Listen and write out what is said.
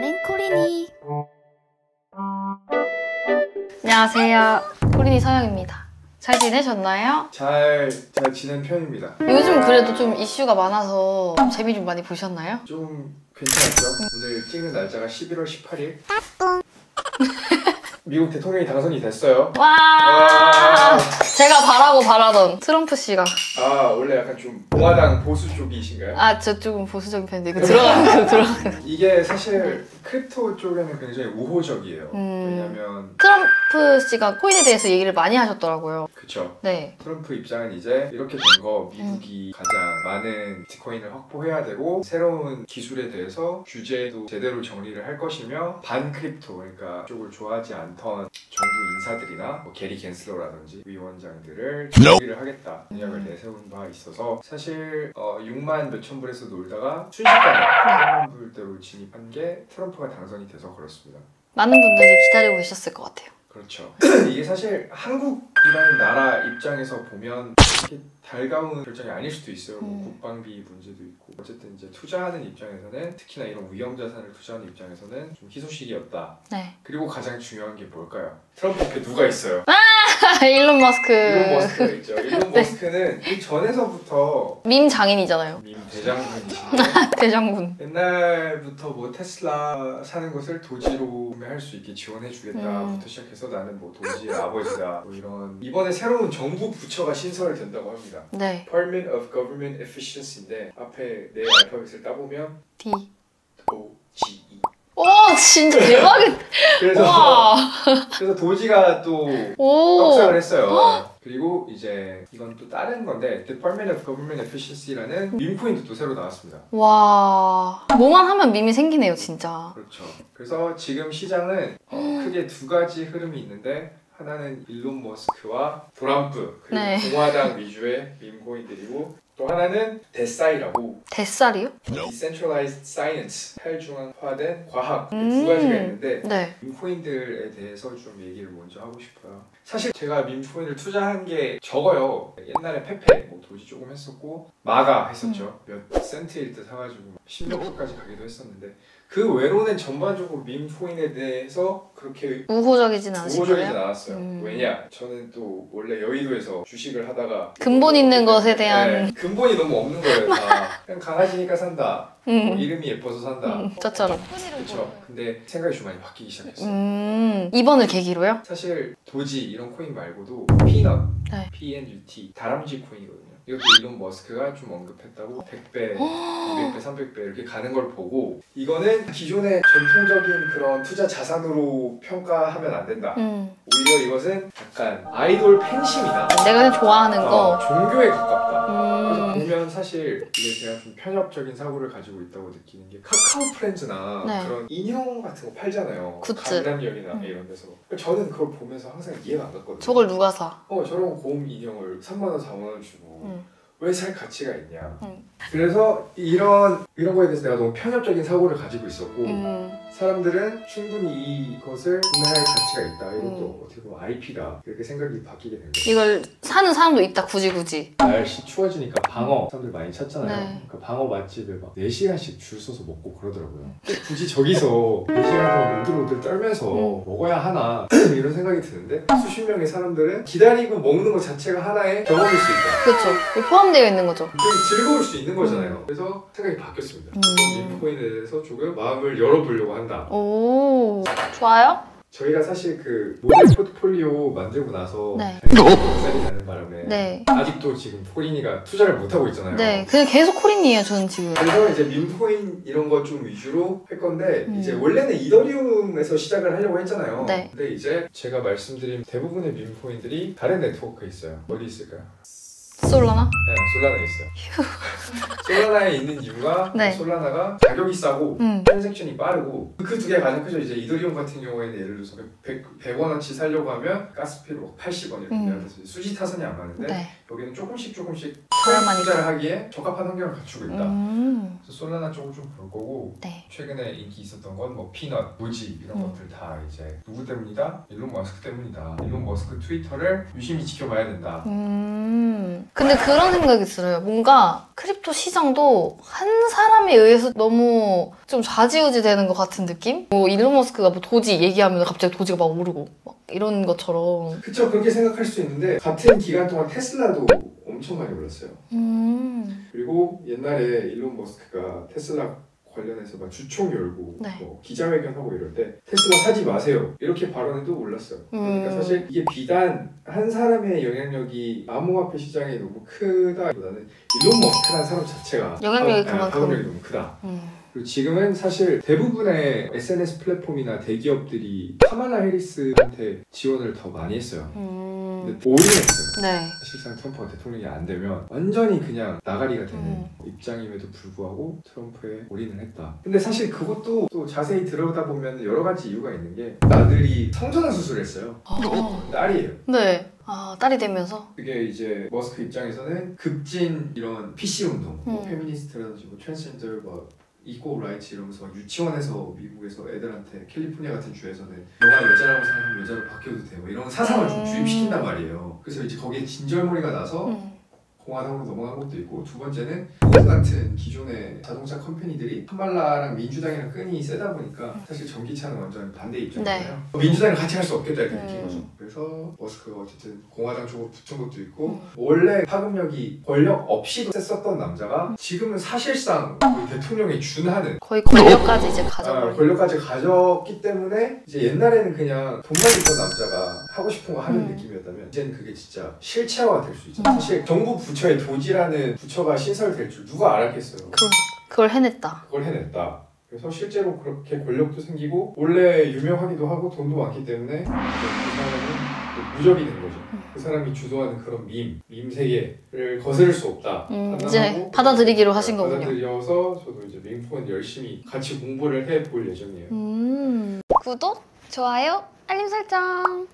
달랭 코리니. 안녕하세요, 코리니 서영입니다. 잘 지내셨나요? 잘 지낸 편입니다. 요즘 그래도 좀 이슈가 많아서 재미 좀 많이 보셨나요? 좀 괜찮았죠? 오늘 찍는 날짜가 11월 18일. 미국 대통령이 당선이 됐어요. 와, 제가 바라던 트럼프 씨가. 원래 약간 좀 공화당 보수 쪽이신가요? 저 조금 보수적인 편인데 이거 들어가는 이게 사실 크립토 쪽에는 굉장히 우호적이에요. 왜냐면 트럼프 씨가 코인에 대해서 얘기를 많이 하셨더라고요. 그쵸. 네. 트럼프 입장은 이제 이렇게 된 거 미국이 가장 많은 비트코인을 확보해야 되고 새로운 기술에 대해서 규제도 제대로 정리를 할 것이며 반 크립토, 그러니까 쪽을 좋아하지 않던 정부 인사들이나 뭐 게리 갠슬러라든지 위원장들을 정리를 하겠다 공약을 내세운 바 있어서 사실 6만 몇천 불에서 놀다가 순식간에 3만 불대로 진입한 게 트럼프가 당선이 돼서 그렇습니다. 많은 분들이 기다리고 계셨을 것 같아요. 그렇죠. 이게 사실 한국이라는 나라 입장에서 보면 이렇게 달가운 결정이 아닐 수도 있어요. 뭐 국방비 문제도 있고 어쨌든 이제 투자하는 입장에서는 특히나 이런 위험 자산을 투자하는 입장에서는 좀 희소식이었다. 네. 그리고 가장 중요한 게 뭘까요? 트럼프 옆에 누가 있어요? 일론 머스크. 일론 머스크가 있죠. 일론 머스크는 이 전에서부터 밈 장인이잖아요. 밈 대장군이신데 대장군. 옛날부터 뭐 테슬라 사는 것을 도지로 구매할 수 있게 지원해주겠다부터 시작해서 나는 뭐 도지의 아버지다 뭐 이런 이번에 새로운 정부 부처가 신설이 된다고 합니다. 네. Department of Government Efficiency인데 앞에 네 알파벳을 따보면 D. DOGE. 와, 진짜 대박이다. 그래서 도지가 또 떡상을 했어요. 그리고 이제 이건 또 다른 건데 Department of Government Efficiency라는 밈코인도 또 새로 나왔습니다. 와, 뭐만 하면 밈이 생기네요, 진짜. 그렇죠. 그래서 지금 시장은 크게 두 가지 흐름이 있는데 하나는 일론 머스크와 트럼프 그리고 네. 공화당 위주의 밈코인들이고 또 하나는 데사이라고 뱃살이요? Decentralized Science 탈중앙화된 과학 두 가지가 있는데 네. 밈코인들에 대해서 좀 얘기를 먼저 하고 싶어요. 사실 제가 밈코인을 투자한 게 적어요. 옛날에 페페, 뭐 도지 조금 했었고 마가 했었죠. 몇 센트일 때 사가지고 10몇 불까지 가기도 했었는데 그 외로는 전반적으로 밈코인에 대해서 그렇게 우호적이진 않으신가요? 않았어요. 왜냐? 저는 또 원래 여의도에서 주식을 하다가 근본 있는 것에 대한 근본이 너무 없는 거예요. 다. 그냥 강아지니까 산다. 뭐 이름이 예뻐서 산다. 저처럼. 그렇죠. 근데 생각이 좀 많이 바뀌기 시작했어요. 이번을 계기로요? 사실 도지 이런 코인 말고도 피넛, 네. PNUT 다람쥐 코인이거든요. 이것도 일론 머스크가 좀 언급했다고 100배, 200배, 300배 이렇게 가는 걸 보고 이거는 기존의 전통적인 그런 투자 자산으로 평가하면 안 된다. 오히려 이것은 약간 아이돌 팬심이다. 내가 그냥 좋아하는 거. 종교에 가깝다. 그래서 보면 사실 이게 제가 좀 편협적인 사고를 가지고 있다고 느끼는 게 카카오 프렌즈나 네. 그런 인형 같은 거 팔잖아요. 굿즈. 강남역이나 이런 데서. 저는 그걸 보면서 항상 이해가 안 갔거든요. 저걸 누가 사? 저런 고음 인형을 3만원, 4만원 주고 왜 살 가치가 있냐. 응. 그래서 이런 거에 대해서 내가 너무 편협적인 사고를 가지고 있었고 사람들은 충분히 이것을 구매할 가치가 있다. 이것도 어떻게 보면 IP다. 이렇게 생각이 바뀌게 된 거예요. 이걸 사는 사람도 있다, 굳이. 날씨 추워지니까 방어 사람들 많이 찾잖아요. 네. 그러니까 방어 맛집에 막 4시간씩 줄 서서 먹고 그러더라고요. 굳이 저기서 4시간 동안 오들오들 떨면서 먹어야 하나 이런 생각이 드는데 수십 명의 사람들은 기다리고 먹는 것 자체가 하나의 경험일 수 있다. 그렇죠. 포함되어 있는 거죠. 되게 즐거울 수 있는 거잖아요. 그래서 생각이 바뀌었습니다. 그래서 밈코인에 대해서 조금 마음을 열어보려고 한다. 오, 좋아요? 저희가 사실 그 모델 포트폴리오 만들고 나서 네. 쌀이 나는 바람에 네. 아직도 지금 코리니가 투자를 못하고 있잖아요. 네, 그냥 계속 코린이에요, 저는 지금. 그래서 이제 밈코인 이런 거 좀 위주로 할 건데 이제 원래는 이더리움에서 시작을 하려고 했잖아요. 네. 근데 이제 제가 말씀드린 대부분의 밈코인들이 다른 네트워크에 있어요. 어디 있을까요? 솔라나? 네, 솔라나에 있어요. 솔라나에 있는 이유가 네. 솔라나가 가격이 싸고 트랜잭션이 빠르고 그 두 개가 가장 크죠. 이제 이더리움 같은 경우에는 예를 들어서 100원어치 사려고 하면 가스피로 80원 이렇게 내서 수지 타선이 안 맞는데 네. 여기는 조금씩 저렴하니까. 투자를 하기에 적합한 환경을 갖추고 있다. 그래서 솔라나 쪽은 좀 그럴 거고 네. 최근에 인기 있었던 건 뭐 피넛, 도지 이런 것들 다 이제 누구 때문이다? 일론 머스크 때문이다. 일론 머스크 트위터를 유심히 지켜봐야 된다. 근데 그런 생각이 들어요. 뭔가 크립토 시장도 한 사람에 의해서 너무 좀 좌지우지 되는 것 같은 느낌? 뭐 일론 머스크가 뭐 도지 얘기하면 갑자기 도지가 막 오르고 막 이런 것처럼. 그쵸, 그렇게 생각할 수 있는데 같은 기간 동안 테슬라도 엄청 많이 올랐어요. 그리고 옛날에 일론 머스크가 테슬라 관련해서 막 주총 열고 네. 뭐 기자회견하고 이럴 때 테슬라 사지 마세요 이렇게 발언해도 올랐어요. 그러니까 사실 이게 비단 한 사람의 영향력이 암호화폐 시장에 너무 크다보다는 일론 머스크라는 사람 자체가 영향력이 그만큼 파급력이 너무 크다. 그리고 지금은 사실 대부분의 SNS 플랫폼이나 대기업들이 카말라 해리스한테 지원을 더 많이 했어요. 근데 올인했어요. 네. 사실상 트럼프가 대통령이 안 되면 완전히 그냥 나가리가 되는 입장임에도 불구하고 트럼프에 올인을 했다. 근데 사실 그것도 또 자세히 들여다보면 여러 가지 이유가 있는 게 아들이 성전환 수술을 했어요. 딸이에요. 네. 아, 딸이 되면서? 그게 이제 머스크 입장에서는 급진 이런 PC 운동, 뭐 페미니스트라든지 뭐 트랜스젠더, 뭐 이고 라이츠 이러면서 유치원에서 미국에서 애들한테 캘리포니아 같은 주에서는 너가 여자라고 생각하면 여자로 바뀌어도 돼 뭐 이런 사상을 좀 주입시킨단 말이에요. 그래서 이제 거기에 진절머리가 나서 공화당으로 넘어간 것도 있고, 두 번째는 포드 같은 기존의 자동차 컴퍼니들이 카말라랑 민주당이랑 끈이 세다 보니까 사실 전기차는 완전 반대 입장이잖아요. 네. 민주당이랑 같이 할 수 없겠다 이렇게 느낀 거죠. 그래서 머스크가 어쨌든 공화당 쪽으로 붙은 것도 있고, 원래 파급력이 권력 없이도 셌었던 남자가 지금은 사실상 거의 대통령에 준하는 거의 권력까지 이제 가져버린 권력까지 가졌기 때문에 이제 옛날에는 그냥 돈만 있던 남자가 하고 싶은 거 하는 느낌이었다면 이제는 그게 진짜 실체화가 될 수 있잖아요. 사실 정부 부처에 도지라는 부처가 신설될 줄 누가 알았겠어요. 그걸 해냈다. 그걸 해냈다. 그래서 실제로 그렇게 권력도 생기고 원래 유명하기도 하고 돈도 많기 때문에 그 사람은 무적이 된 거죠. 그 사람이 주도하는 그런 밈 세계를 거스를 수 없다. 이제 받아들이기로 하신 거군요. 받아들여서 저도 이제 밈폰 열심히 같이 공부를 해볼 예정이에요. 구독, 좋아요, 알림 설정.